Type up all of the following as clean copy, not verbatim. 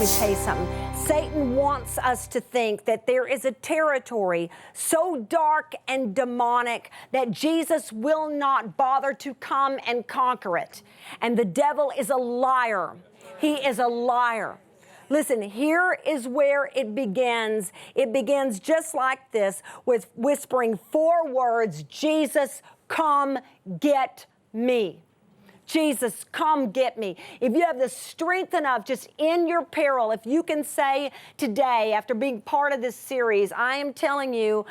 me tell you something. Satan wants us to think that there is a territory so dark and demonic that Jesus will not bother to come and conquer it. And the devil is a liar. He is a liar. Listen, here is where it begins. It begins just like this, with whispering 4 words: Jesus, come get me. Jesus, come get me. If you have the strength enough, just in your peril, if you can say today, after being part of this series, I am telling you,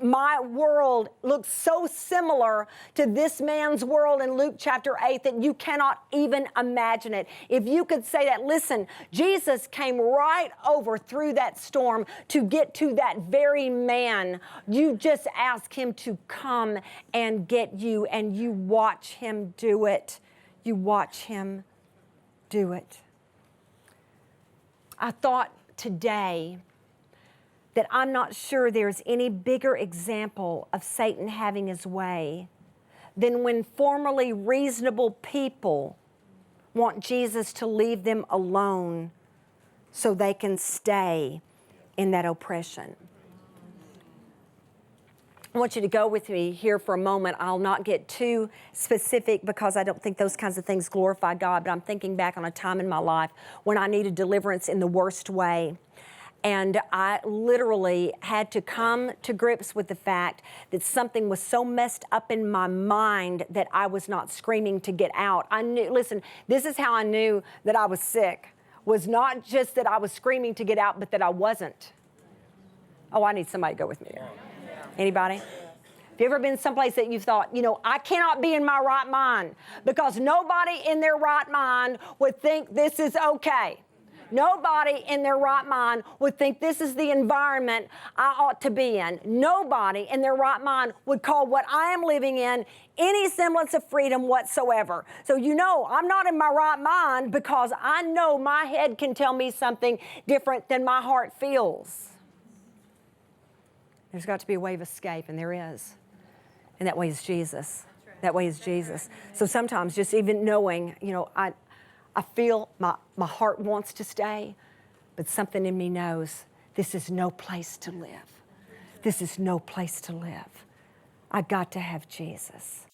my world looks so similar to this man's world in Luke chapter 8 that you cannot even imagine it. If you could say that, listen, Jesus came right over through that storm to get to that very man. You just ask him to come and get you, and you watch him do it. You watch him do it. I thought today that I'm not sure there's any bigger example of Satan having his way than when formerly reasonable people want Jesus to leave them alone so they can stay in that oppression. I want you to go with me here for a moment. I'll not get too specific because I don't think those kinds of things glorify God, but I'm thinking back on a time in my life when I needed deliverance in the worst way. And I literally had to come to grips with the fact that something was so messed up in my mind that I was not screaming to get out. I knew, listen, this is how I knew that I was sick, was not just that I was screaming to get out, but that I wasn't. Oh, I need somebody to go with me here. Anybody? Have you ever been someplace that you thought, I cannot be in my right mind because nobody in their right mind would think this is okay. Nobody in their right mind would think this is the environment I ought to be in. Nobody in their right mind would call what I am living in any semblance of freedom whatsoever. So I'm not in my right mind because I know my head can tell me something different than my heart feels. There's got to be a way of escape, and there is. And that way is Jesus. That way is Jesus. So sometimes just even knowing, I feel my heart wants to stay, but something in me knows this is no place to live. This is no place to live. I got to have Jesus.